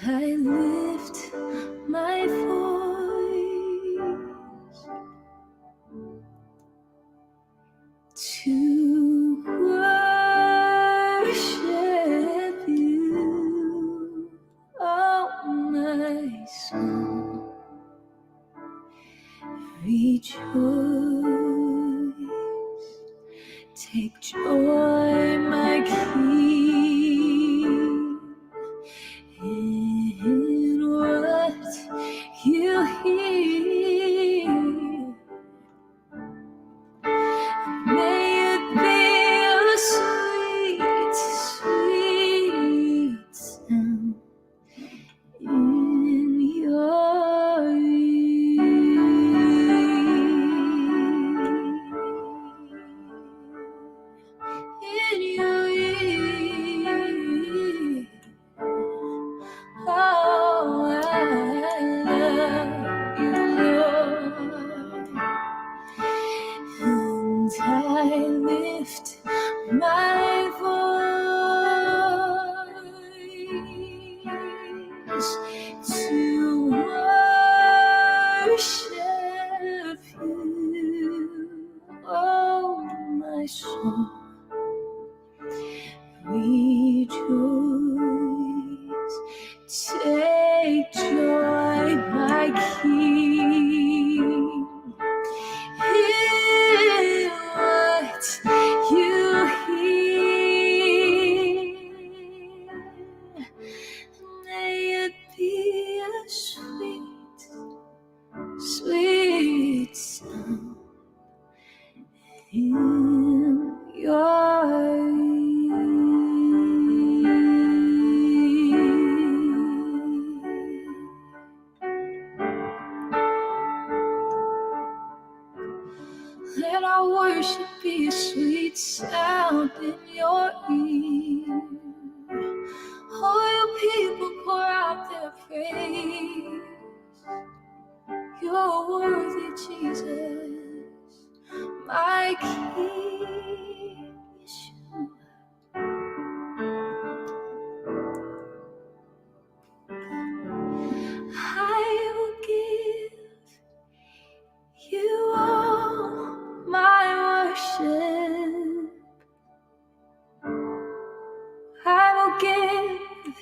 I lift my voice to worship you, oh my soul, rejoice, take joy, my King, in what you hear. May it be a sweet, sweet sound in your ear. In your ear. Oh, I love you, Lord, and I lift my voice to worship you, oh my soul, rejoice, take joy, my King, hear what you hear. May it be a sweet, sweet sound in your Let our worship be a sweet sound in your ear. All your people pour out their praise. You're worthy, Jesus, my King, Yeshua. I will give you all my worship. I will give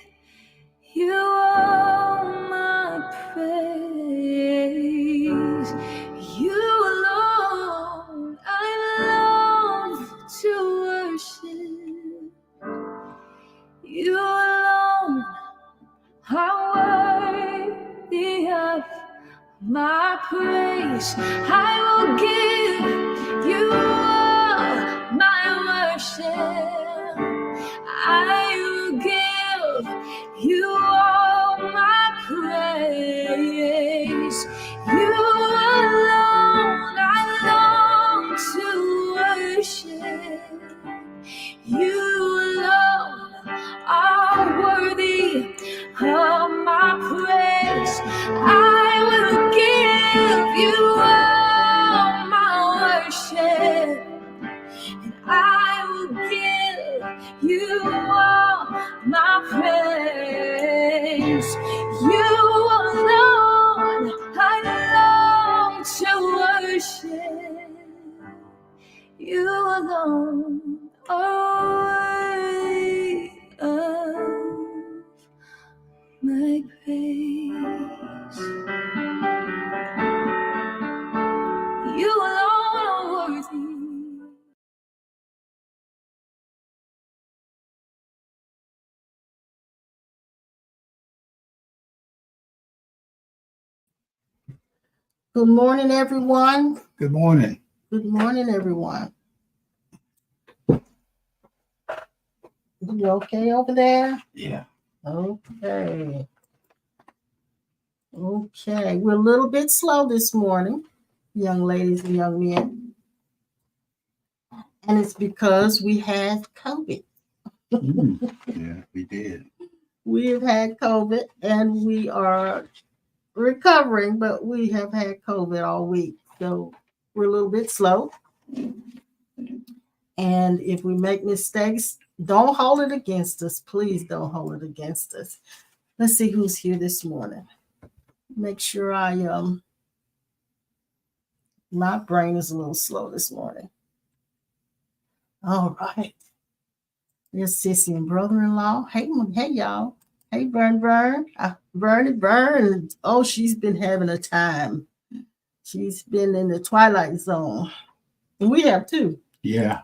you all my praise. You alone I love to worship. You alone are worthy of my praise. I will give you all my worship. I will give you all my praise. You alone I long to worship. You alone are worthy of my praise. I will give you all my worship, and I will give you all my praise. You alone I long to worship. You alone are worthy of my praise. You alone are worthy. Good morning, everyone. Good morning. Good morning, everyone. You okay over there? Yeah. Okay. Okay. We're a little bit slow this morning, young ladies and young men. And it's because we had COVID. Yeah, we did. We have had COVID and we are recovering, but we have had COVID all week. So we're a little bit slow. And if we make mistakes, don't hold it against us. Please don't hold it against us. Let's see who's here this morning. Make sure my brain is a little slow this morning. All right. There's Sissy and brother-in-law. Hey, y'all. Hey, Vern. Vern. Oh, she's been having a time. She's been in the twilight zone. And we have too. Yeah.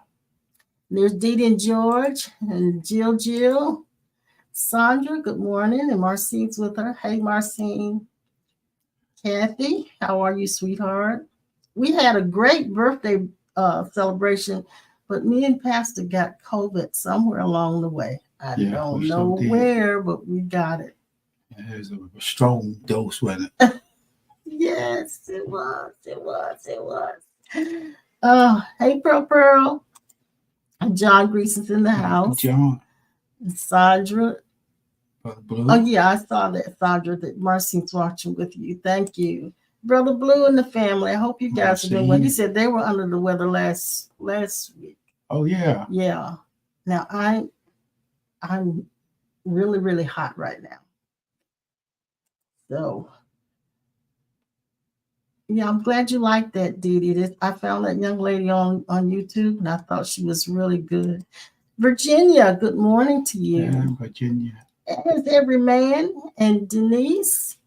There's Dee Dee and George and Jill. Sandra, good morning. And Marcine's with her. Hey, Marcine. Kathy, how are you, sweetheart? We had a great birthday celebration, but me and Pastor got COVID somewhere along the way. I don't know where, but we got it. It was a strong dose, wasn't it? Yes, it was. Hey, Pearl. John Greason's in the house. John. Sandra. Blue. Oh, yeah, I saw that, Sandra, that Marcine's watching with you. Thank you. Brother Blue and the family. I hope you guys have been well. He said they were under the weather last week. Oh, yeah. Yeah. Now, I'm really, really hot right now. So, yeah, I'm glad you liked that, Dee Dee. I found that young lady on YouTube, and I thought she was really good. Virginia, good morning to you. Yeah, Virginia. As every man. And Denise,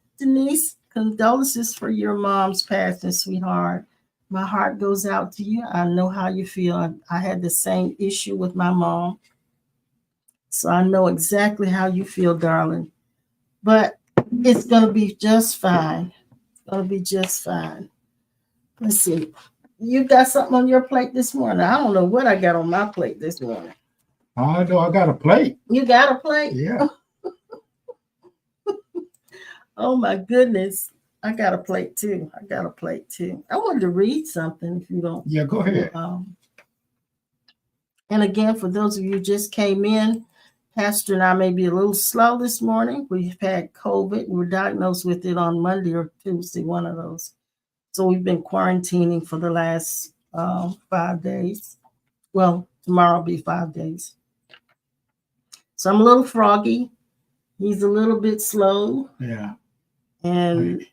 condolences for your mom's passing, sweetheart. My heart goes out to you. I know how you feel. I had the same issue with my mom. So I know exactly how you feel, darling. But it's going to be just fine. It's going to be just fine. Let's see. You got something on your plate this morning? I don't know what I got on my plate this morning. I know I got a plate. You got a plate? Yeah. Oh, my goodness. I got a plate, too. I wanted to read something, if you don't. Yeah, go ahead. And again, for those of you who just came in, Pastor and I may be a little slow this morning. We've had COVID. We were diagnosed with it on Monday or Tuesday, one of those. So we've been quarantining for the last 5 days. Well, tomorrow will be 5 days. So I'm a little froggy. He's a little bit slow. Yeah. And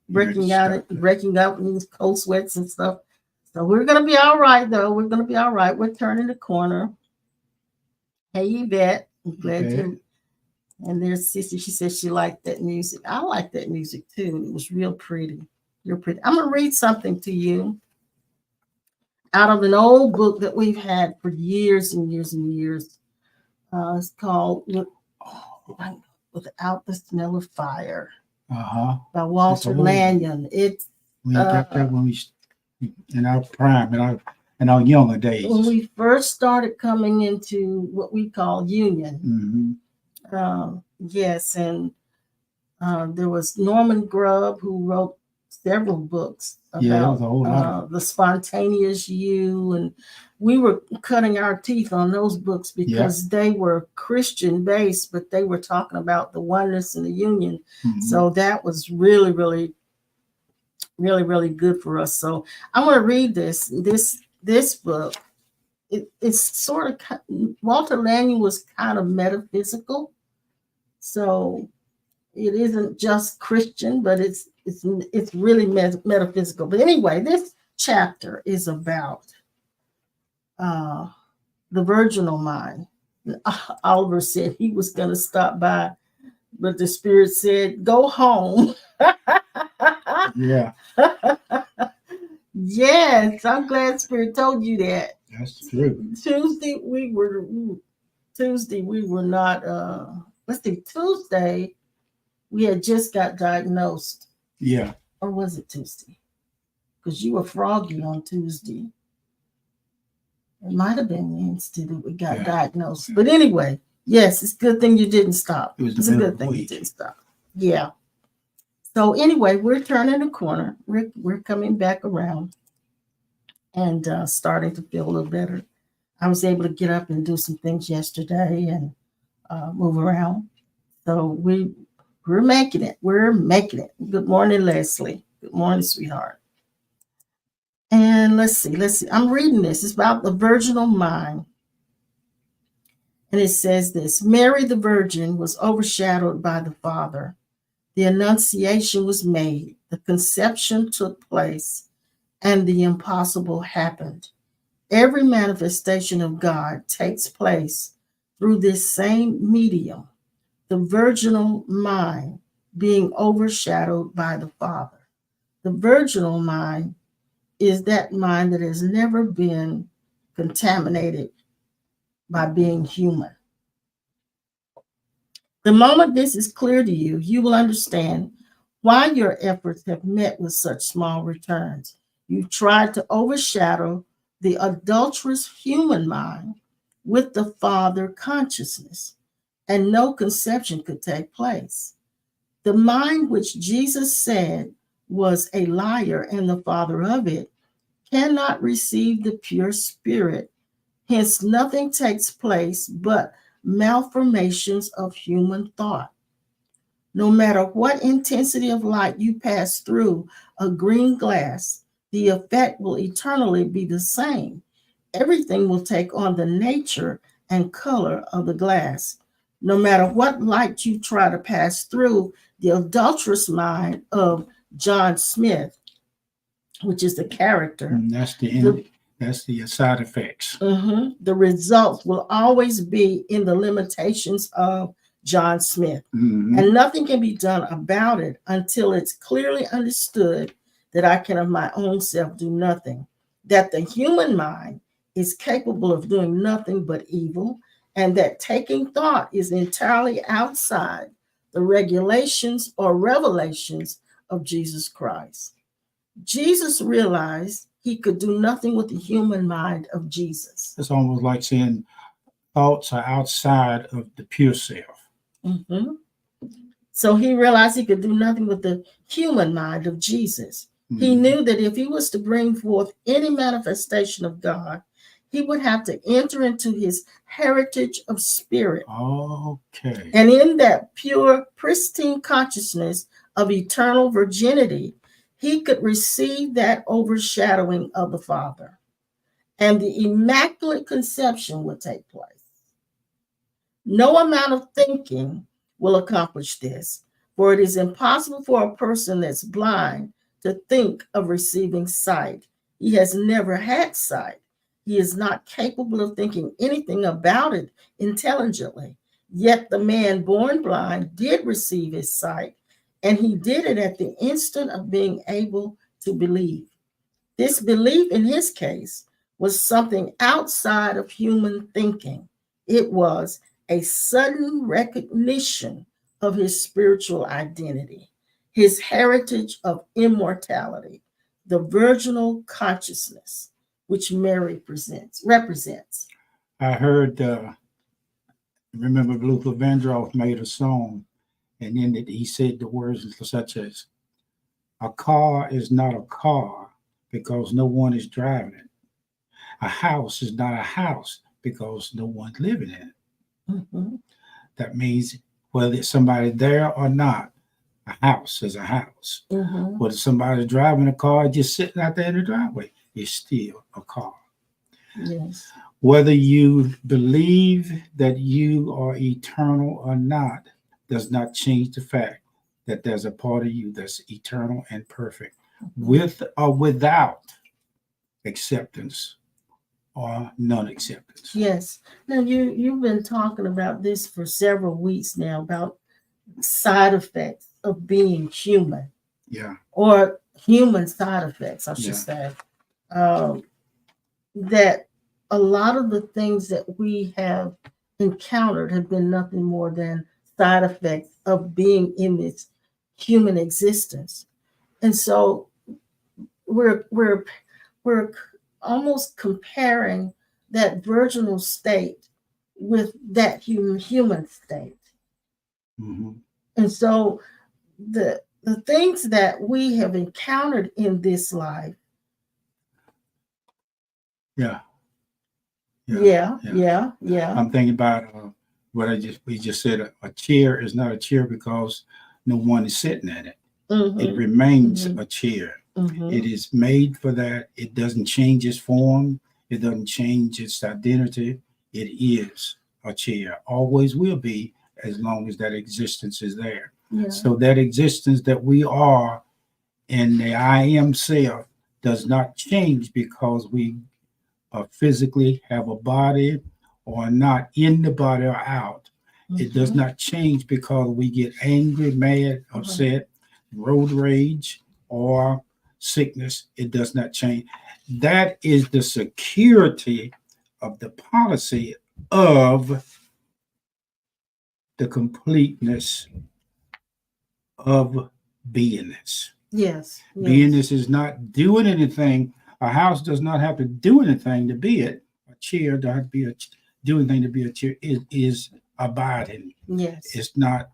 breaking out in these cold sweats and stuff. So we're going to be all right, though. We're going to be all right. We're turning the corner. Hey, Yvette. I'm glad you. And there's Sissy. She said she liked that music. I like that music, too. It was real pretty. You're pretty. I'm going to read something to you out of an old book that we've had for years and years and years. It's called Without the Smell of Fire. By Walter Lanyon. We got that when we in our prime, in our younger days. When we first started coming into what we call Union. Mm-hmm. Yes, and there was Norman Grubb who wrote several books about the spontaneous you, and we were cutting our teeth on those books because they were Christian based, but they were talking about the oneness and the union. Mm-hmm. So that was really, really, really, really good for us. So I'm going to read this book. It's sort of, Walter Lanyon was kind of metaphysical. So it isn't just Christian, but it's really metaphysical. But anyway, this chapter is about the virginal mind. Oliver said he was going to stop by, but the Spirit said, "Go home." Yeah. Yes, I'm glad Spirit told you that. That's true. Tuesday we were not. Let's see. Tuesday we had just got diagnosed. Yeah. Or was it Tuesday? Because you were froggy on Tuesday. It might have been Wednesday that we got diagnosed. Yeah. But anyway, yes, it's a good thing you didn't stop. It's a good thing you didn't stop. Yeah. So anyway, we're turning the corner. We're coming back around and starting to feel a little better. I was able to get up and do some things yesterday and move around. So we're making it. We're making it. Good morning, Leslie. Good morning, sweetheart. And let's see. I'm reading this. It's about the virginal mind. And it says this: Mary the Virgin was overshadowed by the Father. The Annunciation was made, the conception took place, and the impossible happened. Every manifestation of God takes place through this same medium, the virginal mind being overshadowed by the Father. The virginal mind is that mind that has never been contaminated by being human. The moment this is clear to you, you will understand why your efforts have met with such small returns. You've tried to overshadow the adulterous human mind with the Father consciousness, and no conception could take place. The mind which Jesus said was a liar and the father of it cannot receive the pure spirit. Hence, nothing takes place but malformations of human thought. No matter what intensity of light you pass through a green glass, the effect will eternally be the same. Everything will take on the nature and color of the glass. No matter what light you try to pass through the adulterous mind of John Smith, which is the character. That's the side effects. The results will always be in the limitations of John Smith. And nothing can be done about it until it's clearly understood that I can of my own self do nothing, that the human mind is capable of doing nothing but evil, and that taking thought is entirely outside the regulations or revelations of Jesus Christ. Jesus realized he could do nothing with the human mind of Jesus. It's almost like saying thoughts are outside of the pure self. So he realized he could do nothing with the human mind of Jesus. He knew that if he was to bring forth any manifestation of God, he would have to enter into his heritage of spirit. Okay. And in that pure, pristine consciousness of eternal virginity, he could receive that overshadowing of the Father, and the immaculate conception would take place. No amount of thinking will accomplish this, for it is impossible for a person that's blind to think of receiving sight. He has never had sight. He is not capable of thinking anything about it intelligently. Yet the man born blind did receive his sight, and he did it at the instant of being able to believe. This belief in his case was something outside of human thinking. It was a sudden recognition of his spiritual identity, his heritage of immortality, the virginal consciousness which Mary represents. I heard, remember Luther Vandross made a song, and in it he said the words such as, "A car is not a car because no one is driving it. A house is not a house because no one's living in it." That means whether it's somebody there or not, a house is a house. Whether somebody's driving a car just sitting out there in the driveway, it's still a car. Yes. Whether you believe that you are eternal or not does not change the fact that there's a part of you that's eternal and perfect, with or without acceptance or non-acceptance. Yes. Now you've been talking about this for several weeks now, about side effects of being human. Yeah. Or human side effects, I should say. That a lot of the things that we have encountered have been nothing more than side effects of being in this human existence. And so we're almost comparing that virginal state with that human state. And so the things that we have encountered in this life. Yeah. I'm thinking about what we just said. A chair is not a chair because no one is sitting in it. It remains a chair. It is made for that. It doesn't change its form. It doesn't change its identity. It is a chair, always will be, as long as that existence is there. Yeah. So that existence that we are in the I am self does not change because we physically have a body or not in the body or out. It does not change because we get angry, mad, upset, road rage, or sickness. It does not change. That is the security of the policy of the completeness of beingness. Yes. Beingness is not doing anything. A house does not have to do anything to be it. A chair doesn't have to be do anything to be a chair. It is abiding. Yes. It's not,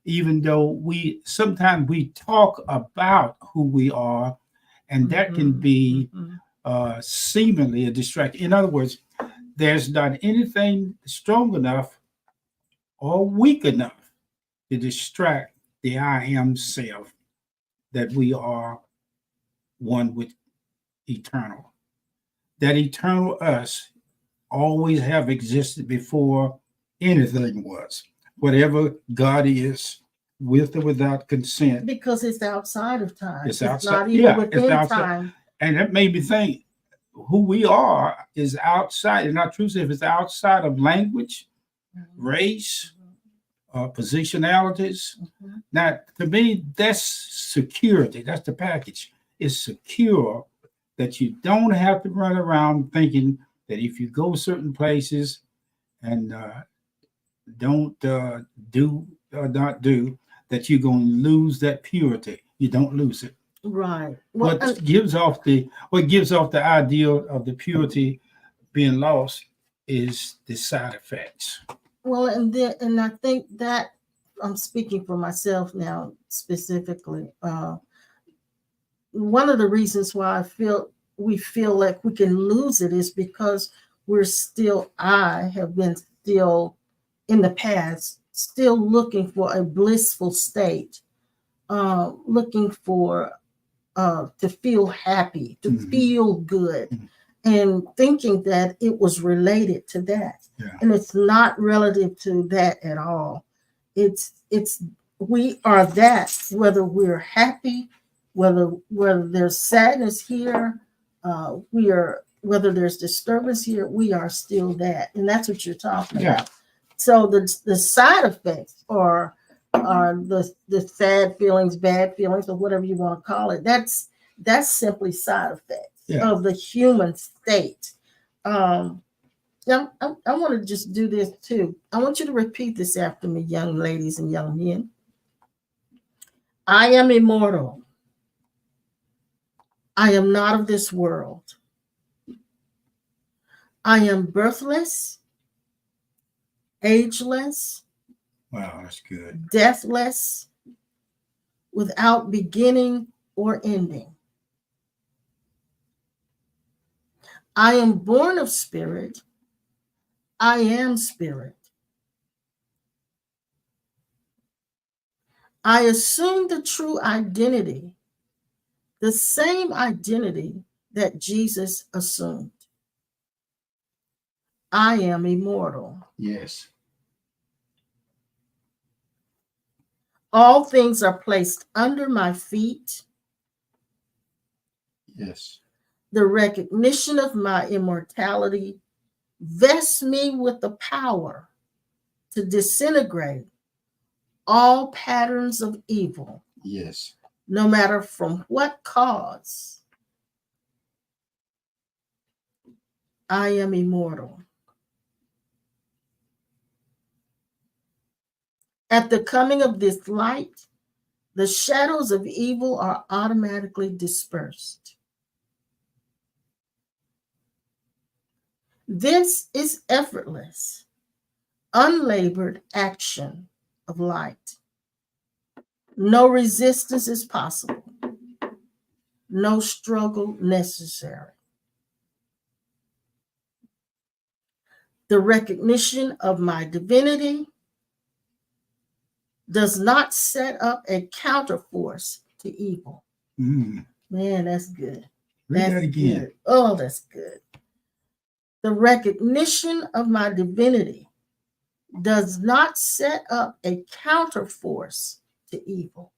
even though we sometimes we talk about who we are, and that can be seemingly a distraction. In other words, there's not anything strong enough or weak enough to distract the I am self, that we are one with eternal. That eternal us always have existed before anything was. Whatever God is, with or without consent. Because it's outside of time. It's outside. Not even within time. And that made me think, who we are is outside. It's not true if it's outside of language, race, positionalities. Now, to me, that's security. That's the package. It's secure that you don't have to run around thinking that if you go certain places and don't do or not do, that you're going to lose that purity. You don't lose it. Right. Well, What gives off the idea of the purity being lost is the side effects. Well, and I think that I'm speaking for myself now specifically. One of the reasons why we feel like we can lose it is because I have been still in the past, still looking for a blissful state, looking for to feel happy, to feel good, and thinking that it was related to that. Yeah. And it's not relative to that at all. It's we are that, whether we're happy, whether there's sadness here, whether there's disturbance here, we are still that. And that's what you're talking about. So the side effects are the sad feelings, bad feelings, or whatever you want to call it. That's simply side effects of the human state. I want to just do this too. I want you to repeat this after me, young ladies and young men. I am immortal. I am not of this world. I am birthless, ageless. Wow, that's good. Deathless, without beginning or ending. I am born of spirit. I am spirit. I assume the true identity, the same identity that Jesus assumed. I am immortal. Yes. All things are placed under my feet. Yes. The recognition of my immortality vests me with the power to disintegrate all patterns of evil. Yes. No matter from what cause. I am immortal. At the coming of this light, the shadows of evil are automatically dispersed. This is effortless, unlabored action of light. No resistance is possible. No struggle necessary. The recognition of my divinity does not set up a counterforce to evil. Man, that's good. Read that again. Good. Oh, that's good. The recognition of my divinity does not set up a counterforce to evil.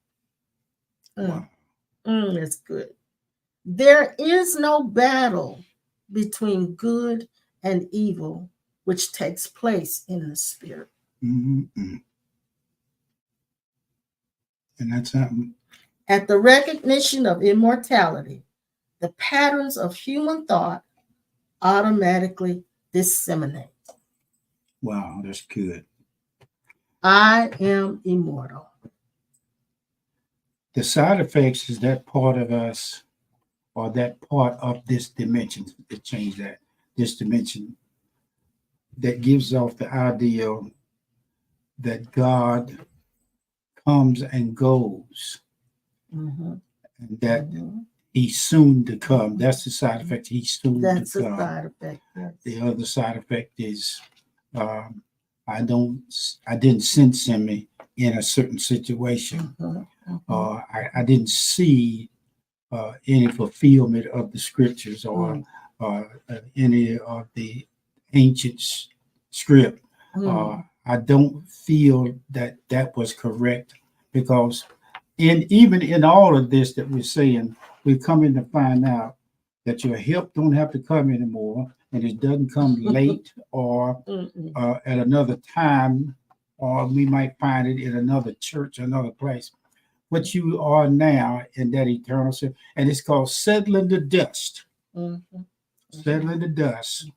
Wow. That's good. There is no battle between good and evil which takes place in the spirit. Mm-hmm. And that's something. At the recognition of immortality, the patterns of human thought automatically disseminate. Wow, that's good. I am immortal. The side effects is that part of us, or that part of this dimension, to change that, this dimension, that gives off the idea that God comes and goes, and that he's soon to come. That's the side effect. He's soon That's to come. the side effect. Yes. The other side effect is I didn't sense him in a certain situation. I didn't see any fulfillment of the scriptures or any of the ancient script. I don't feel that was correct, because even in all of this that we're saying, we're coming to find out that your help don't have to come anymore, and it doesn't come late or at another time, or we might find it in another church, another place. What you are now in that eternal self, and it's called settling the dust. Settling the dust.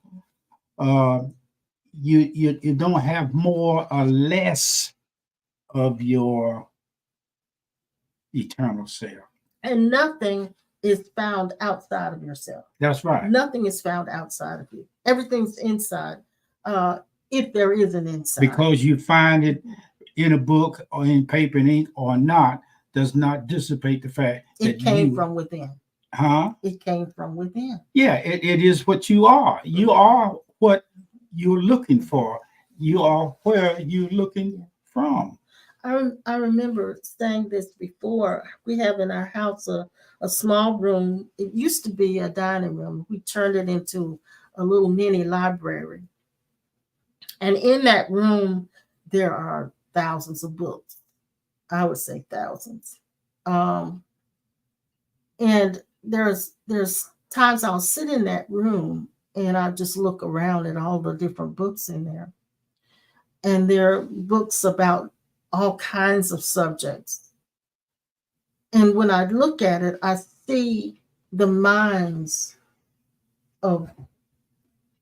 You don't have more or less of your eternal self. And nothing is found outside of yourself. That's right. Nothing is found outside of you. Everything's inside, if there is an inside. Because you find it in a book or in paper and ink or not, does not dissipate the fact that it came from within. It came from within. Yeah, it is what you are. You are what you're looking for. You are where you're looking from. I remember saying this before. We have in our house a small room. It used to be a dining room. We turned it into a little mini library. And in that room, there are thousands of books. I would say thousands. And there's times I'll sit in that room and I just look around at all the different books in there. And there are books about all kinds of subjects. And when I look at it, I see the minds of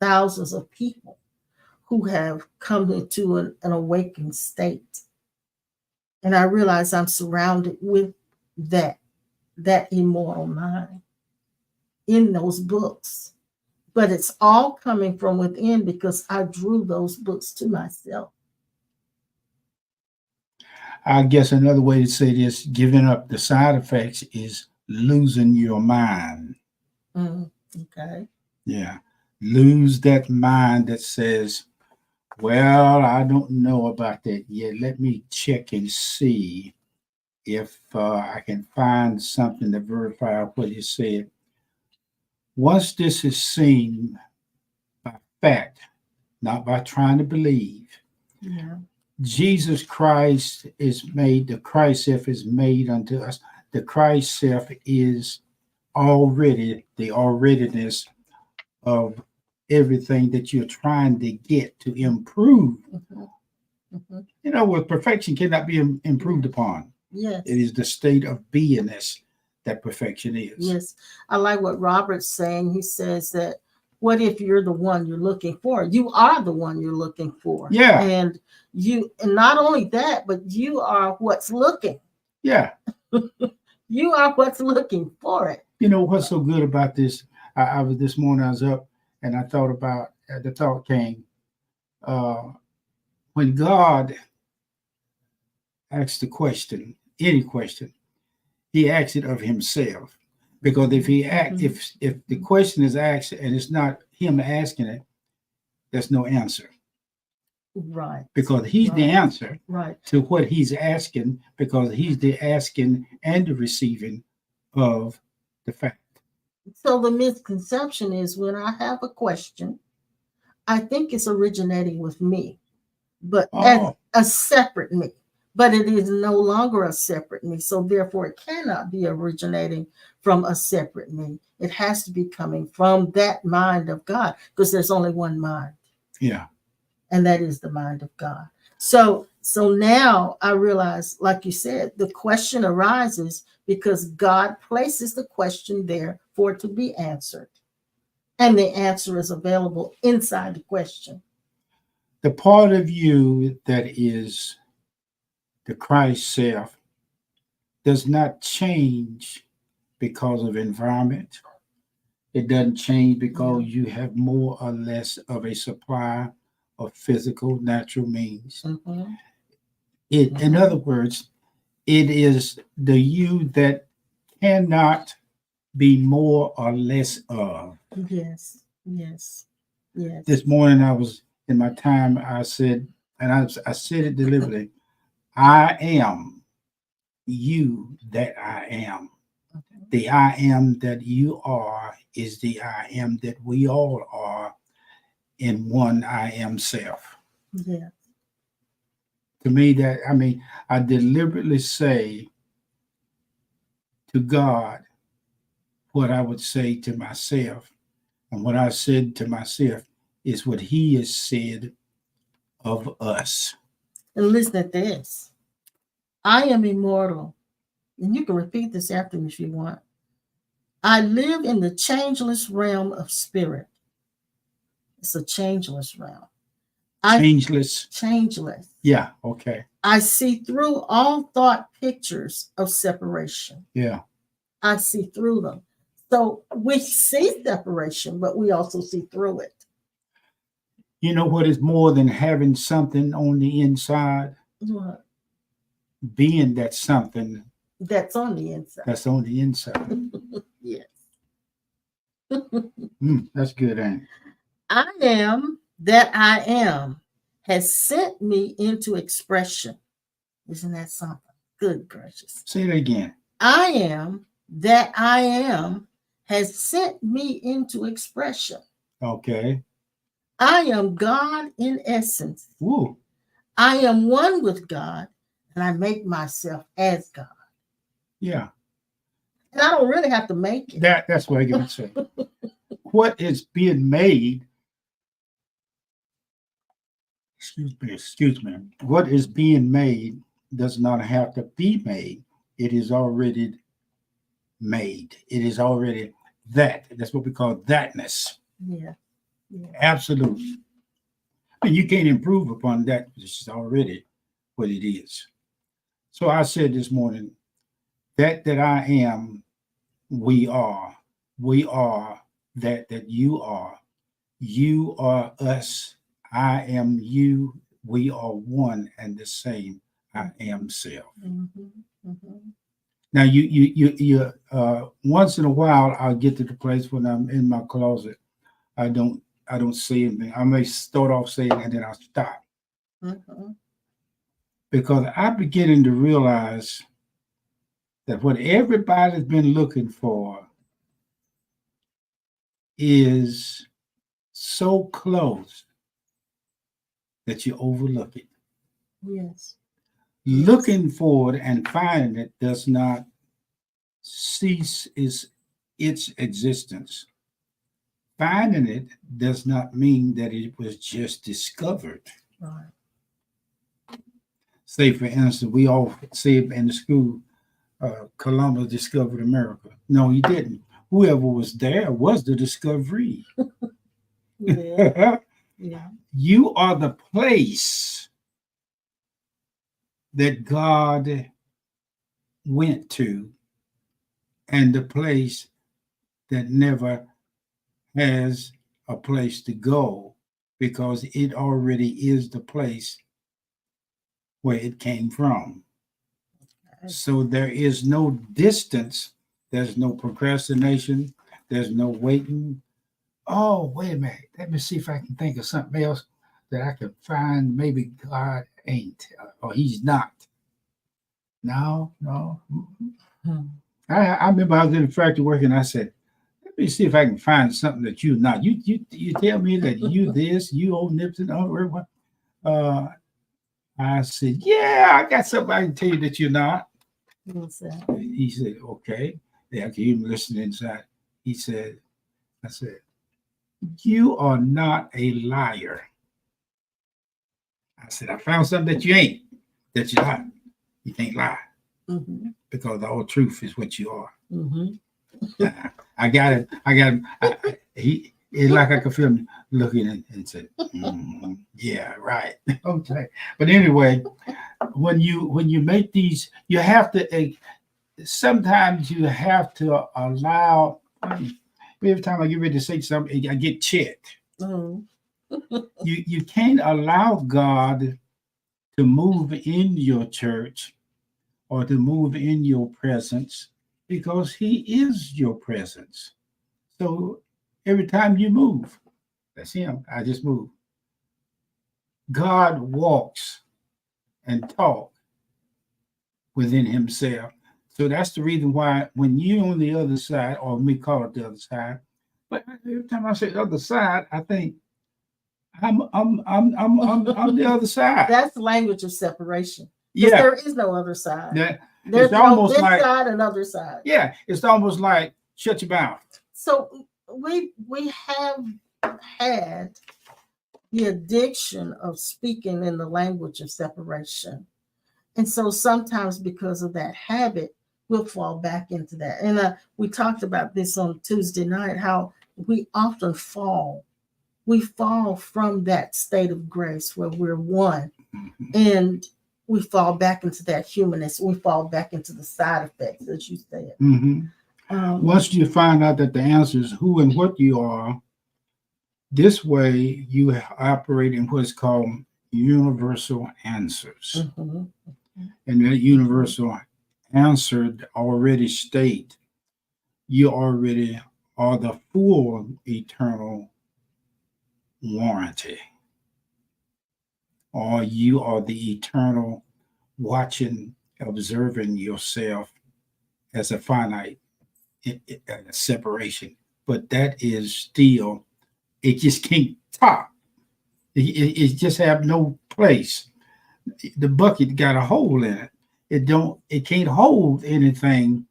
thousands of people who have come into an awakened state. And I realize I'm surrounded with that immortal mind in those books. But it's all coming from within because I drew those books to myself. I guess another way to say this, giving up the side effects, is losing your mind. Okay. Yeah. Lose that mind that says, well, I don't know about that yet. Let me check and see if I can find something to verify what he said. Once this is seen by fact, not by trying to believe, Jesus Christ is made, the Christ self is made unto us. The Christ self is already the alreadiness of everything that you're trying to get to improve. You know, with perfection cannot be improved upon. Yes. It is the state of beingness that perfection is. Yes. I like what Robert's saying. He says that, what if you're the one you're looking for? You are the one you're looking for. Yeah. And not only that, but you are what's looking. Yeah. You are what's looking for it. You know what's so good about this? I was this morning, I was up and I thought about, the thought came, when God asks the question, any question, he asks it of himself. Because if the question is asked and it's not him asking it, there's no answer. Right. Because he's the answer to what he's asking, because he's the asking and the receiving of the fact. So the misconception is when I have a question, I think it's originating with me. but as a separate me. But it is no longer a separate me. So therefore, it cannot be originating from a separate me. It has to be coming from that mind of God, because there's only one mind. Yeah. And that is the mind of God. So now I realize, like you said, the question arises because God places the question there for it to be answered. And the answer is available inside the question. The part of you that is the Christ self does not change because of environment. It doesn't change because you have more or less of a supply of physical, natural means. Mm-hmm. In other words, it is the you that cannot be more or less of. Yes. This morning I was in my time, I said, and I said it deliberately, I am you that I am. Okay. The I am that you are is the I am that we all are in one I am self. Yeah. To me, I deliberately say to God what I would say to myself. And what I said to myself is what he has said of us. And listen at this. I am immortal. And you can repeat this after me if you want. I live in the changeless realm of spirit. It's a changeless realm. Changeless. Yeah, okay. I see through all thought pictures of separation. Yeah. I see through them. So we see separation, but we also see through it. You know what is more than having something on the inside? What? Being that something that's on the inside. That's on the inside. Yes. That's good, ain't it? I am that I am has sent me into expression. Isn't that something? Good gracious. Say it again. I am that I am has sent me into expression. Okay. I am God in essence. Woo. I am one with God, and I make myself as God. Yeah. And I don't really have to make it. That's what I can say. What is being made, excuse me. What is being made does not have to be made. It is already made. It is already that. That's what we call thatness. Yeah. Absolutely. And you can't improve upon that. It's already what it is. So I said this morning, that I am, we are that you are. You are us. I am you. We are one and the same. I am self. Mm-hmm. Now you once in a while I'll get to the place when I'm in my closet. I don't say anything. I may start off saying and then I'll stop. Mm-hmm. Because I'm beginning to realize that what everybody's been looking for is so close that you overlook it. Yes. Looking for it and finding it does not cease its existence. Finding it does not mean that it was just discovered. Right. Say, for instance, we all say in the school, Columbus discovered America. No, he didn't. Whoever was there was the discovery. Yeah. You are the place that God went to, and the place that never has a place to go, because it already is the place where it came from. So there is no distance, there's no procrastination, there's no waiting. Oh, wait a minute, let me see if I can think of something else that I can find. Maybe God ain't, or he's not. No. Mm-hmm. I remember I was in the factory working, I said, let me see if I can find something that you're not. You tell me that you this, you old Nipton, I said, yeah, I got something I can tell you that you're not. What's that? He said, okay. Yeah, I can hear him listening inside. He said, I said, you are not a liar. I said, I found something that you ain't, that you're not. You can't lie. Mm-hmm. Because all truth is what you are. Mm-hmm. I got it. It's like I could feel him looking and said, yeah, right. Okay. But anyway, when you make these, you have to, sometimes you have to allow, every time I get ready to say something, I get checked. Mm-hmm. You can't allow God to move in your church or to move in your presence because he is your presence. So every time you move, that's him. I just move. God walks and talks within himself. So that's the reason why when you're on the other side, or we call it the other side, but every time I say the other side, I think I'm the other side. That's the language of separation. Yeah. There is no other side. There's no this like, side and other side. Yeah, it's almost like shut your mouth. So we have had the addiction of speaking in the language of separation. And so sometimes because of that habit, we'll fall back into that. And we talked about this on Tuesday night, how we often fall. We fall from that state of grace where we're one. Mm-hmm. And we fall back into that humanness. We fall back into the side effects, as you said. Mm-hmm. Once you find out that the answer is who and what you are, this way you operate in what's called universal answers. Mm-hmm. And that universal answer already state you already are the full eternal warranty, or you are the eternal watching, observing yourself as a finite separation. But that is still, it just can't top. It just have no place. The bucket got a hole in it. It can't hold anything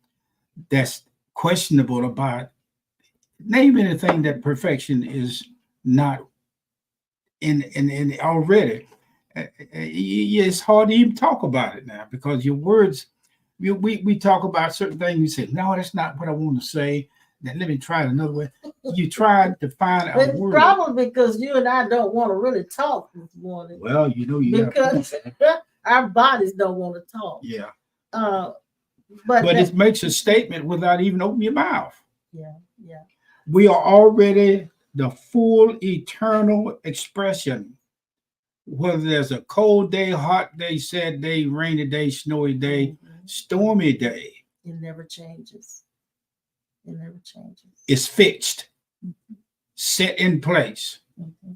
that's questionable about. Name anything that perfection is not in already. It's hard to even talk about it now because your words, we talk about certain things. You say, no, that's not what I want to say. Then let me try it another way. You tried to find a word. Probably because you and I don't want to really talk this morning. Well, because our bodies don't want to talk. Yeah. But it makes a statement without even opening your mouth. Yeah. We are already the full eternal expression. Whether there's a cold day, hot day, sad day, rainy day, snowy day, stormy day. It never changes. It's fixed, set in place. Mm-hmm.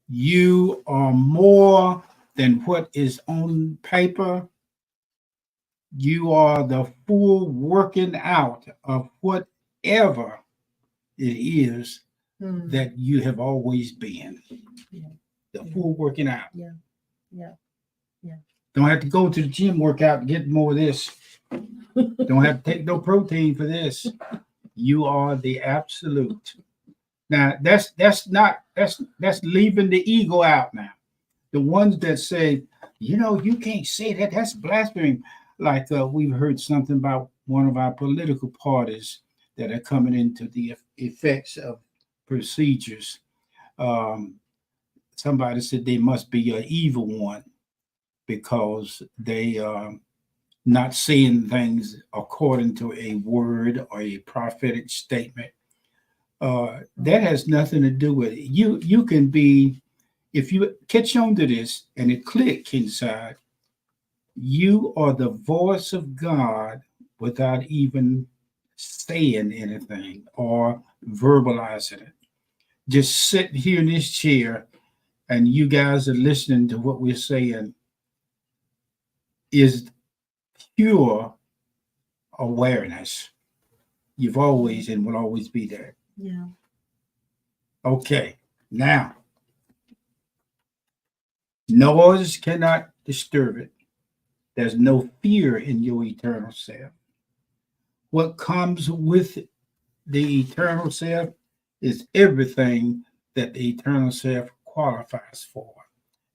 You are more than what is on paper. You are the full working out of whatever it is that you have always been. Yeah. The full working out. Yeah. Don't have to go to the gym workout to get more of this. Don't have to take no protein for this. You are the absolute. Now that's leaving the ego out now. The ones that say, you can't say that. That's blasphemy. Like we've heard something about one of our political parties that are coming into the effects of procedures. Somebody said they must be an evil one because they are not saying things according to a word or a prophetic statement. That has nothing to do with it. You can be, if you catch on to this and it click inside, you are the voice of God without even saying anything or verbalizing it. Just sitting here in this chair and you guys are listening to what we're saying is pure awareness. You've always and will always be there. Yeah. Okay. Now, noise cannot disturb it. There's no fear in your eternal self. What comes with the eternal self is everything that the eternal self qualifies for.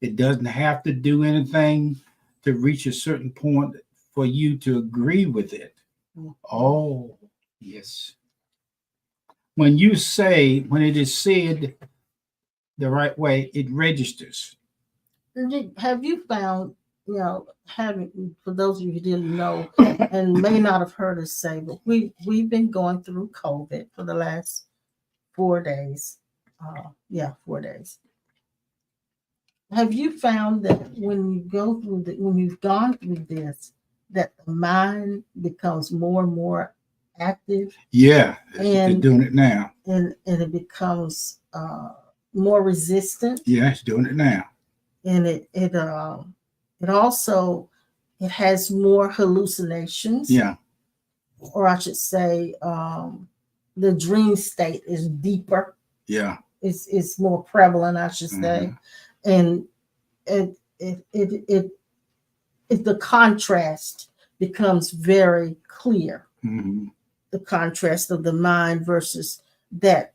It doesn't have to do anything to reach a certain point for you to agree with it. Oh, yes. When it is said the right way, it registers. Have you found, for those of you who didn't know and may not have heard us say, but we've been going through COVID for the last 4 days. 4 days. Have you found that when you've gone through this, that the mind becomes more and more active? Yeah, it's doing it now. And it becomes more resistant. Yeah, it's doing it now. And it also has more hallucinations. Yeah. Or I should say, the dream state is deeper. Yeah. It's more prevalent, I should say. And the contrast becomes very clear. The contrast of the mind versus that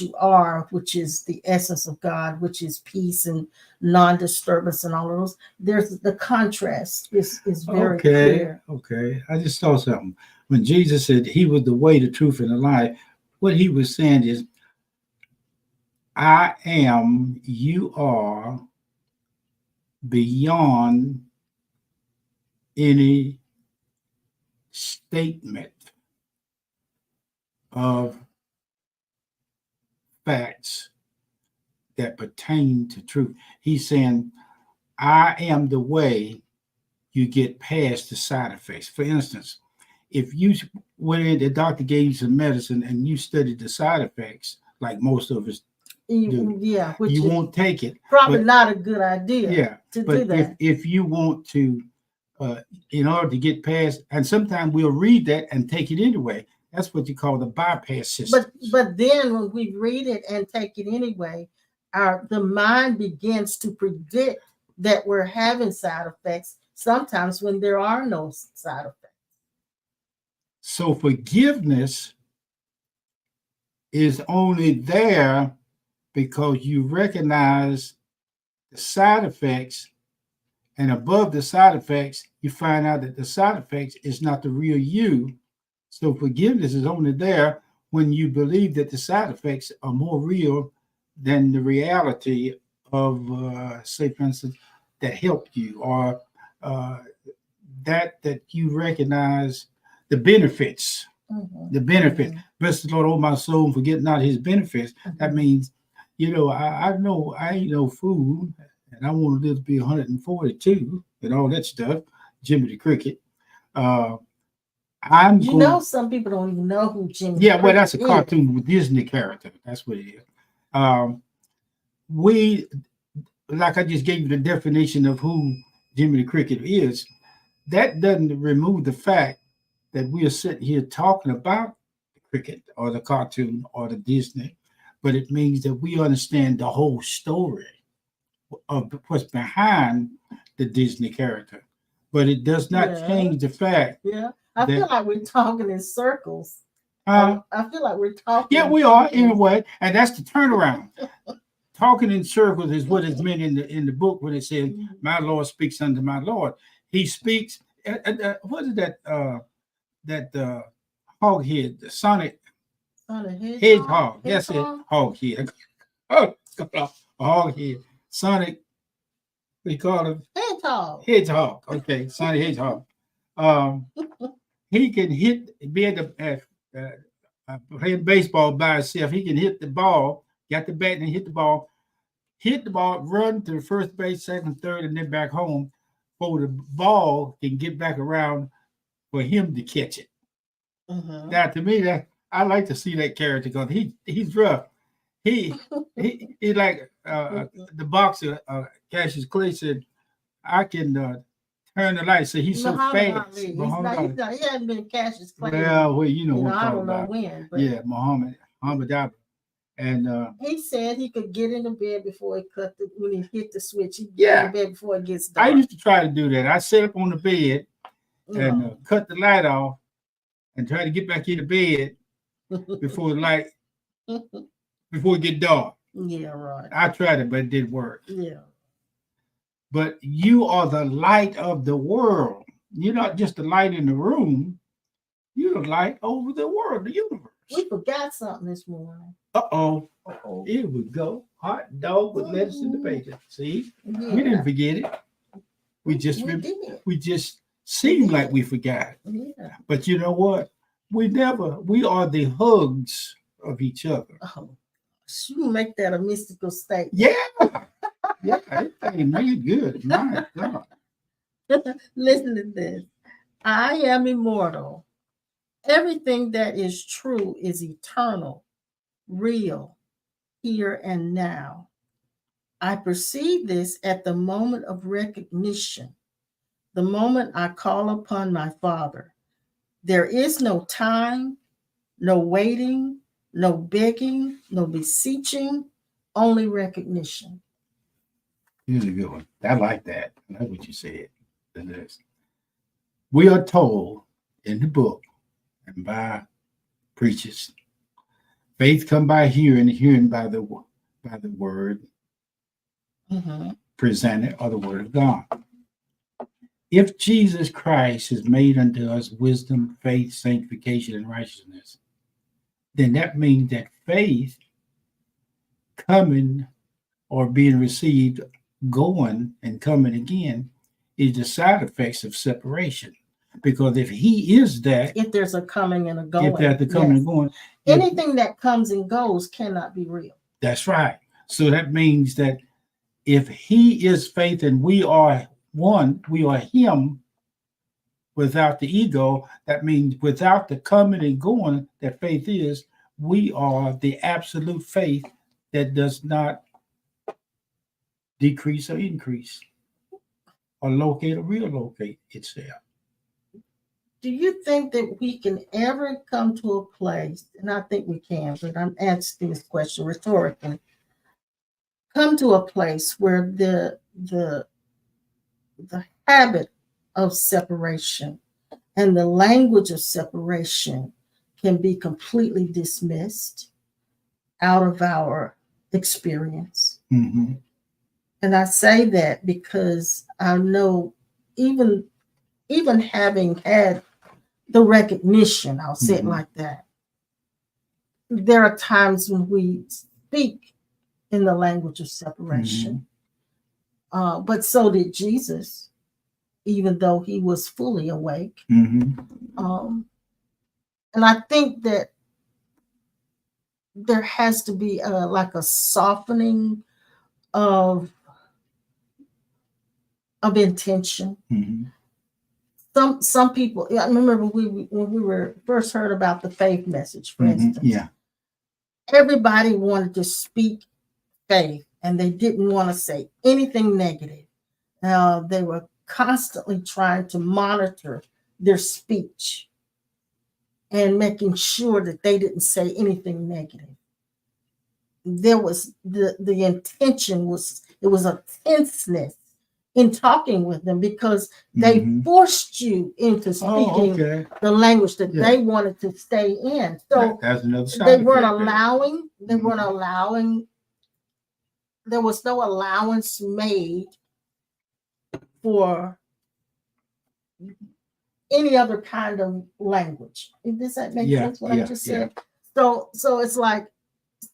you are, which is the essence of God, which is peace and non-disturbance and all of those. There's the contrast is very clear. Okay. I just saw something. When Jesus said he was the way, the truth, and the life, what he was saying is, I am, you are, beyond any statement of facts that pertain to truth. He's saying, I am the way you get past the side effects. For instance, if you went in, the doctor gave you some medicine and you studied the side effects, like most of us do, you won't take it. Probably not a good idea. Yeah, to do that. If you want to, in order to get past, and sometimes we'll read that and take it anyway. That's what you call the bypass system. But then when we read it and take it anyway, the mind begins to predict that we're having side effects sometimes when there are no side effects. So forgiveness is only there because you recognize the side effects, and above the side effects, you find out that the side effects is not the real you. So forgiveness is only there when you believe that the side effects are more real than the reality of, say, for instance, that helped you, or that you recognize the benefits. The benefits. Bless the Lord, oh my soul, and forget not his benefits. That means, I know I ain't no fool, and I want to live to be 142 and all that stuff. Jimmy the Cricket. Some people don't even know who Jimmy. Yeah, well, that's a cartoon with Disney character. That's what it is. We, like I just gave you the definition of who Jimmy the Cricket is. That doesn't remove the fact that we are sitting here talking about the cricket or the cartoon or the Disney, but it means that we understand the whole story of what's behind the Disney character. But it does not change the fact. Yeah, I feel like we're talking in circles. I feel like we're talking. Yeah, we are in a way, and that's the turnaround. Talking in circles is what is meant in the book when it says, "My Lord speaks unto my Lord." He speaks. What is that? That hoghead, the Sonic Hedgehog. Yes, it hoghead. Hoghead. Sonic. We call him Hedgehog. Okay, Sonic Hedgehog. He can be playing baseball by himself. He can hit the ball, got the bat and hit the ball, run to the first base, second, third, and then back home before the ball can get back around for him to catch it. Now, to me, I like to see that character because he's rough. He like the boxer Cassius Clay said, I can turn the light. So he's so fast. He hasn't been Cassius Clay. Well, I don't know when. But. Yeah, Muhammad Ali. And he said he could get in the bed before he when he hit the switch. He get in the bed before it gets dark. I used to try to do that. I sit up on the bed and cut the light off and try to get back in the bed before before it get dark. Yeah, right. I tried it, but it didn't work. Yeah. But you are the light of the world. You're not just the light in the room. You're the light over the world, the universe. We forgot something this morning. Uh-oh. Here we go. Hot dog with lettuce in the bacon. See? Yeah. We didn't forget it. We just seemed like we forgot. Yeah. But you know what? We are the hugs of each other. Oh, you make that a mystical statement. Yeah. Yeah, it made good. My God. Listen to this. I am immortal. Everything that is true is eternal, real, here and now. I perceive this at the moment of recognition, the moment I call upon my Father. There is no time, no waiting, no begging, no beseeching, only recognition. Here's a good one. I like that. I like what you said. We are told in the book and by preachers, faith come by hearing, hearing by the word presented, or the word of God. If Jesus Christ has made unto us wisdom, faith, sanctification, and righteousness, then that means that faith coming or being received, going and coming again, is the side effects of separation. Because if he is that, if there's a coming and a going, if there's the coming and going, anything that comes and goes cannot be real. That's right. So that means that if he is faith and we are one, we are him without the ego. That means without the coming and going that faith is, we are the absolute faith that does not decrease or increase or locate or relocate itself. Do you think that we can ever come to a place, and I think we can, but I'm asking this question rhetorically, come to a place where the habit of separation and the language of separation can be completely dismissed out of our experience? Mm-hmm. And I say that because I know even having had the recognition, I'll say it like that, there are times when we speak in the language of separation. But so did Jesus, even though he was fully awake. And I think that there has to be like a softening of intention. Some people, I remember when we were first heard about the faith message, for instance. Everybody wanted to speak faith and they didn't want to say anything negative. They were constantly trying to monitor their speech and making sure that they didn't say anything negative. There was the intention was, it was a tenseness in talking with them because they forced you into speaking the language that they wanted to stay in. So that's another side they weren't allowing, there was no allowance made for any other kind of language. Does that make sense what I just said? So it's like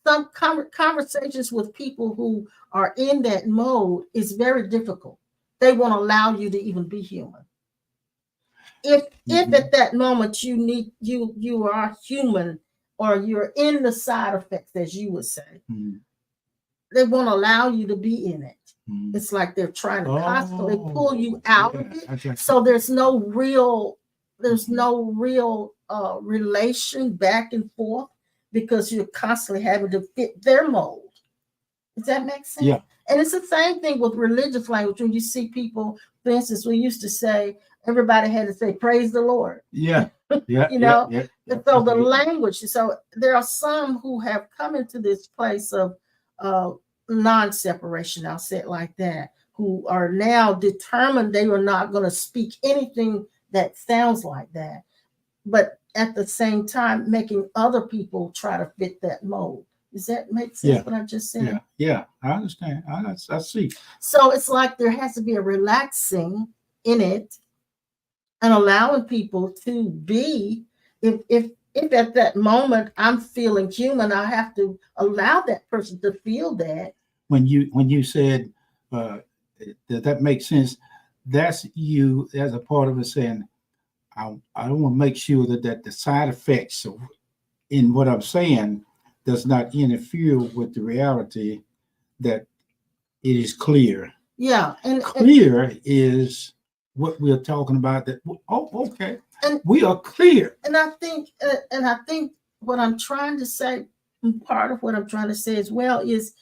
some conversations with people who are in that mode is very difficult. They won't allow you to even be human. If at that moment you are human or you're in the side effects, as you would say, they won't allow you to be in it. It's like they're trying to constantly pull you out of it. So there's no real relation back and forth because you're constantly having to fit their mold. Does that make sense? Yeah. And it's the same thing with religious language. When you see people, for instance, we used to say, everybody had to say, praise the Lord. Yeah. Yeah. You know, Yeah. and so the language, so there are some who have come into this place of non-separation, I'll say it like that, who are now determined they are not going to speak anything that sounds like that, but at the same time making other people try to fit that mold. Does that make sense, what I just said? Yeah, I understand. I see. So it's like there has to be a relaxing in it and allowing people to be, if at that moment I'm feeling human, I have to allow that person to feel that. When you said that makes sense, that's you as a part of it saying, I don't want to make sure that the side effects of, in what I'm saying does not interfere with the reality that it is clear. Yeah, and clear is what we're talking about. That okay, and we are clear. And I think what I'm trying to say, part of what I'm trying to say as well, is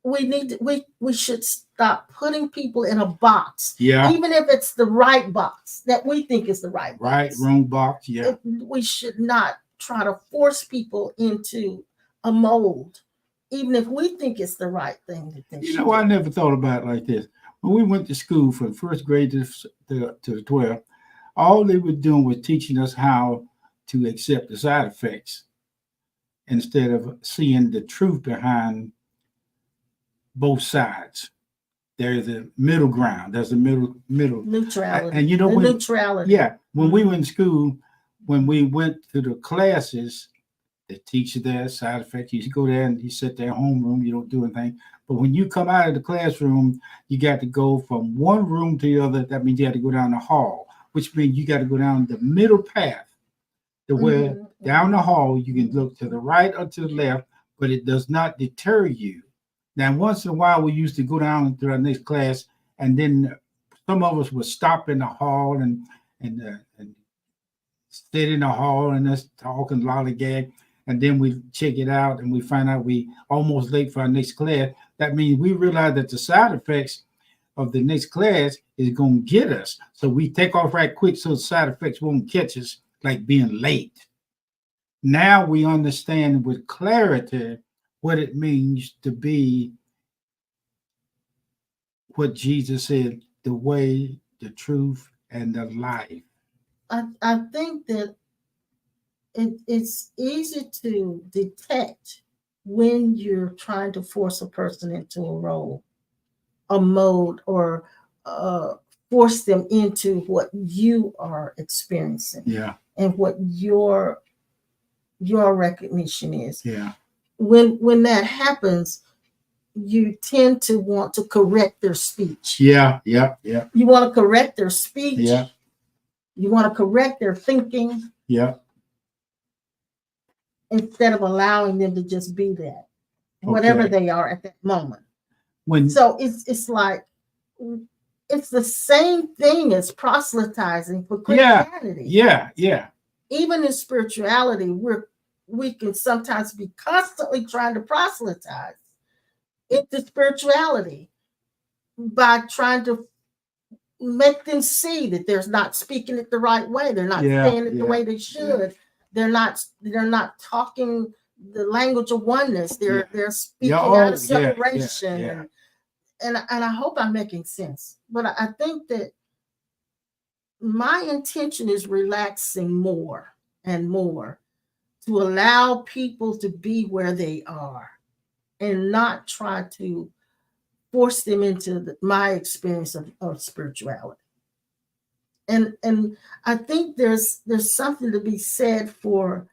we should stop putting people in a box. Yeah. Even if it's the right box that we think is the right box. Right, wrong box. Yeah. We should not try to force people into a mold, even if we think it's the right thing that they should do. I never thought about it like this. When we went to school from first grade to the 12th, all they were doing was teaching us how to accept the side effects instead of seeing the truth behind both sides. There's a middle ground. There's a middle neutrality. And neutrality. Yeah, when we were in school, when we went to the classes, the teacher there, side effects, you go there and you sit there homeroom, you don't do anything. But when you come out of the classroom, you got to go from one room to the other. That means you got to go down the hall, which means you got to go down the middle path to where down the hall you can look to the right or to the left, but it does not deter you. Now, once in a while, we used to go down to our next class, and then some of us would stop in the hall and sit in the hall and just talk and lollygag. And then we check it out and we find out we almost late for our next class. That means we realize that the side effects of the next class is going to get us. So we take off right quick so the side effects won't catch us, like being late. Now we understand with clarity what it means to be what Jesus said, the way, the truth, and the life. I think that it's easy to detect when you're trying to force a person into a role, a mode, or force them into what you are experiencing. Yeah. And what your recognition is. Yeah. When that happens, you tend to want to correct their speech. Yeah. You want to correct their speech. Yeah. You want to correct their thinking. Yeah. Instead of allowing them to just be that, whatever they are at that moment. So it's like, it's the same thing as proselytizing for Christianity. Yeah. Even in spirituality, we can sometimes be constantly trying to proselytize into spirituality by trying to make them see that they're not speaking it the right way. They're not saying it the way they should. They're not talking the language of oneness. They're speaking out of separation. And I hope I'm making sense. But I think that my intention is relaxing more and more to allow people to be where they are and not try to force them into my experience of spirituality. And I think there's something to be said for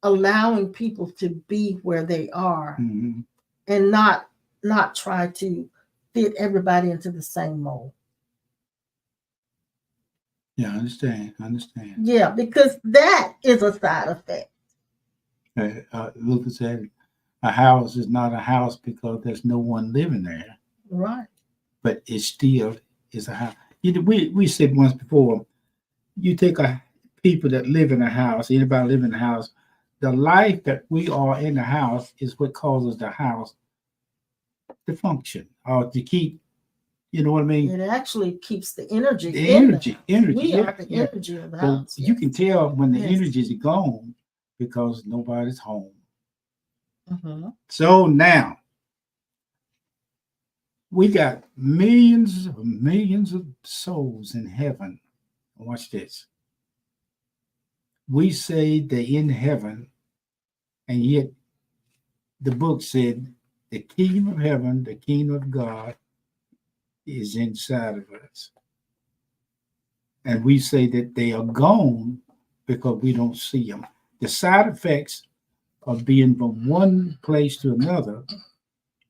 allowing people to be where they are, and not try to fit everybody into the same mold. Yeah, I understand. Yeah, because that is a side effect. Luther said, a house is not a house because there's no one living there. Right. But it still is a house. We said once before, you take people that live in a house, anybody live in a house, the life that we are in the house is what causes the house to function or to keep You know what I mean? It actually keeps the energy. The energy. We yeah, are the yeah. energy of the So house. you can tell when the Yes. energy is gone because nobody's home. Mm-hmm. So now we got millions of souls in heaven. Watch this. We say they're in heaven, and yet the book said the kingdom of heaven, the kingdom of God is inside of us. And we say that they are gone because we don't see them. The side effects of being from one place to another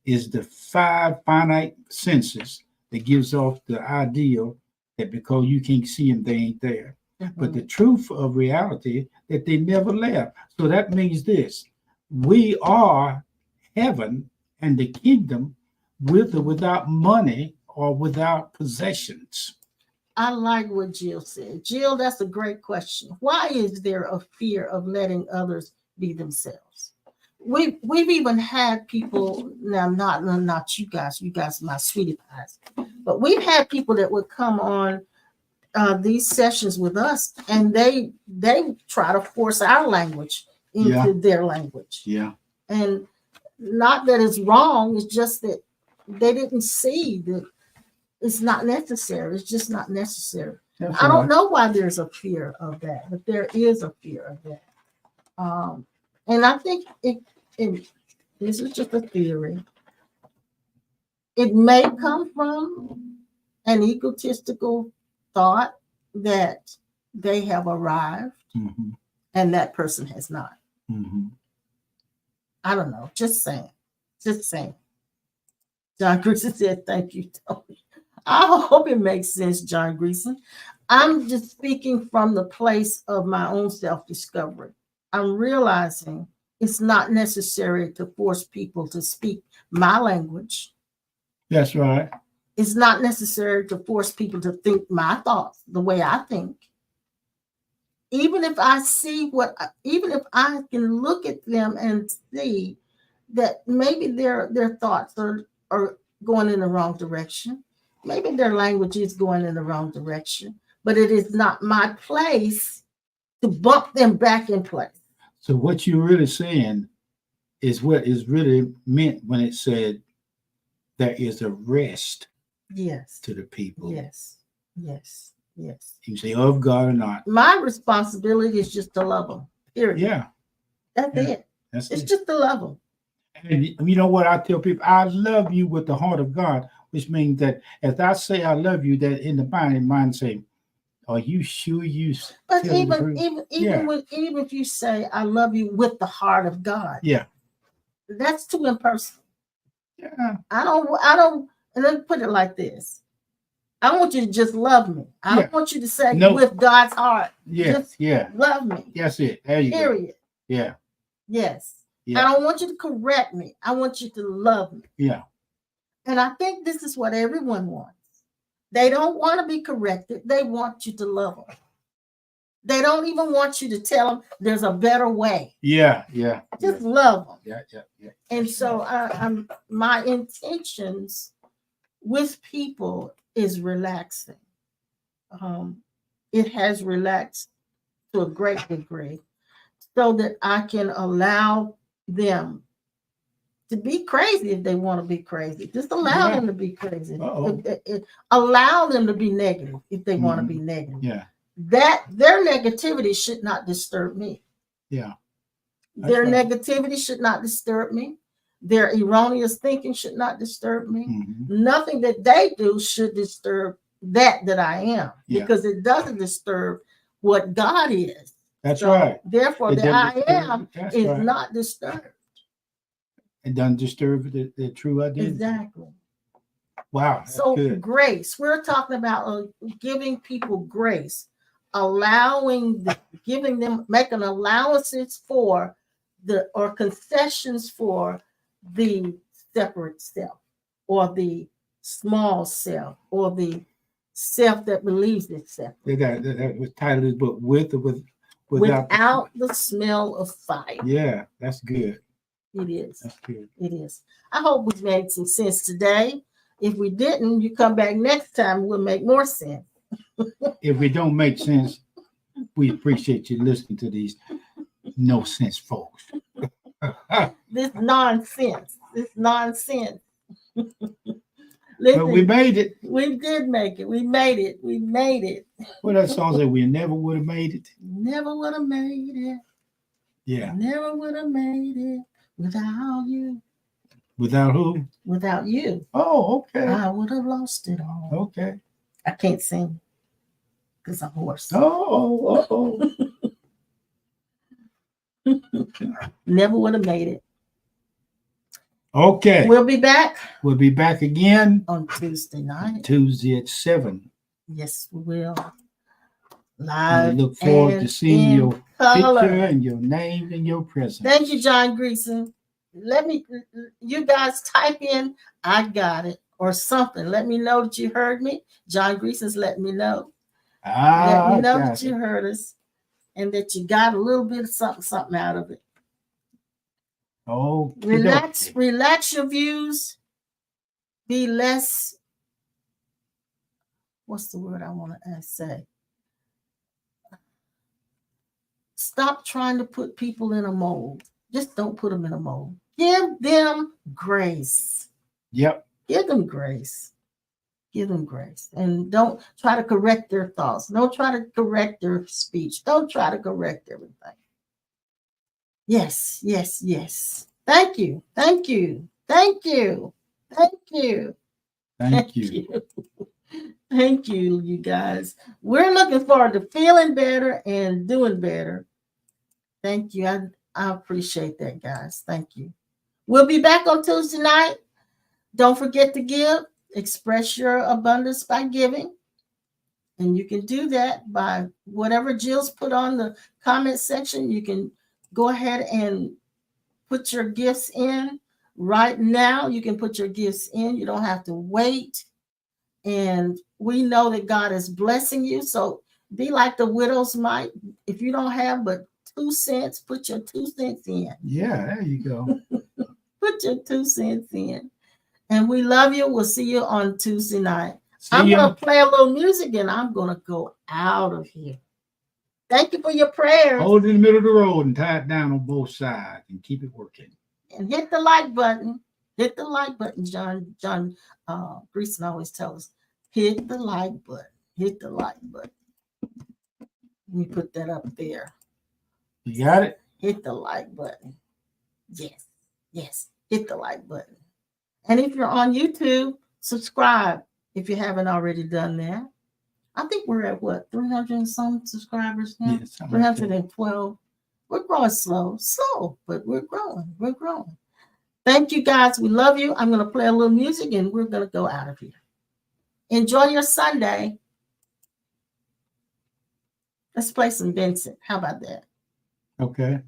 is the five finite senses that gives off the idea that because you can't see them, they ain't there. Mm-hmm. But the truth of reality that they never left. So that means this: we are heaven and the kingdom with or without money or without possessions. I like what Jill said. Jill, that's a great question. Why is there a fear of letting others be themselves? We've even had people, now not you guys my sweetie pies, but we've had people that would come on these sessions with us, and they try to force our language into their language. Yeah. And not that it's wrong, it's just that they didn't see that it's not necessary. It's just not necessary. That's I don't know why there's a fear of that, but there is a fear of that. And I think this is just a theory. It may come from an egotistical thought that they have arrived, mm-hmm. and that person has not. Mm-hmm. I don't know. Just saying. John Greason said, "Thank you, Tony." I hope it makes sense, John Greason. I'm just speaking from the place of my own self-discovery. I'm realizing it's not necessary to force people to speak my language. That's right. It's not necessary to force people to think my thoughts the way I think. Even if I can look at them and see that maybe their thoughts are going in the wrong direction. Maybe their language is going in the wrong direction, but it is not my place to bump them back in place. So what you're really saying is what is really meant when it said there is a rest. Yes. To the people. Yes. You say of God or not. My responsibility is just to love them. Period. Yeah. That's it. It's just to love them. And you know what I tell people? I love you with the heart of God, which means that if I say I love you, that in the mind say, are you sure you? But even if you say I love you with the heart of God, that's too impersonal. Yeah. I don't. And let me put it like this: I want you to just love me. I don't want you to say with God's heart. Just love me. That's it. There you Period. Go. Yeah. Yes. Yeah. I don't want you to correct me. I want you to love me. Yeah. And I think this is what everyone wants. They don't want to be corrected. They want you to love them. They don't even want you to tell them there's a better way. Yeah. Just love them. Yeah. And so my intentions with people is relaxing. It has relaxed to a great degree so that I can allow them to be crazy if they want to be crazy. Just allow them to be crazy. Allow them to be negative if they want to be negative. Yeah. That their negativity should not disturb me. Yeah. Their negativity should not disturb me. Their erroneous thinking should not disturb me. Mm-hmm. Nothing that they do should disturb that I am, because it doesn't disturb what God is. That's right. Therefore, the I am is not disturbed. It doesn't disturb the true identity. Exactly. Wow. So good. Grace, we're talking about giving people grace, giving them, making allowances for or concessions for the separate self, or the small self, or the self that believes itself. That was titled his book, Without the smell of fire. Yeah, that's good. It is. That's good. It is. I hope we've made some sense today. If we didn't, you come back next time, we'll make more sense. If we don't make sense, we appreciate you listening to these no sense folks. This nonsense. But Listen, we made it. we did make it. We made it. We made it. Well, that song said we never would have made it. Never would have made it. Yeah. Never would have made it without you. Without who? Without you. Oh, okay. I would have lost it all. Okay. I can't sing because I'm hoarse. Oh. Never would have made it. Okay. We'll be back. We'll be back again on Tuesday night. Tuesday at 7. Yes, we will. Live. I look forward to seeing your color. picture and your name and your presence. Thank you, John Greason. You guys type in, I got it, or something. Let me know that you heard me. John Greason's letting me know. Let me know that you heard us and that you got a little bit of something out of it. Oh, relax your views. Be less. What's the word I want to say? Stop trying to put people in a mold. Just don't put them in a mold. Give them grace. Yep. Give them grace. Give them grace. And don't try to correct their thoughts. Don't try to correct their speech. Don't try to correct everything. Yes. Thank you. Thank you, you guys. We're looking forward to feeling better and doing better. Thank you. I appreciate that, guys. Thank you. We'll be back on Tuesday night. Don't forget to give. Express your abundance by giving. And you can do that by whatever Jill's put on the comment section. You can go ahead and put your gifts in right now. You can put your gifts in. You don't have to wait. And we know that God is blessing you. So be like the widow's mite. If you don't have but 2 cents, put your 2 cents in. Yeah, there you go. Put your 2 cents in. And we love you. We'll see you on Tuesday night. I'm going to play a little music and I'm going to go out of here. Thank you for your prayers. Hold it in the middle of the road and tie it down on both sides and keep it working. And hit the like button. Hit the like button. John Greason always tells us, hit the like button. Hit the like button. Let me put that up there. You got it? Hit the like button. Yes. Hit the like button. And if you're on YouTube, subscribe if you haven't already done that. I think we're at 300 and some subscribers now? Yes, 312. We're growing slow, but we're growing. Thank you, guys. We love you. I'm going to play a little music and we're going to go out of here. Enjoy your Sunday. Let's play some Vincent. How about that? Okay.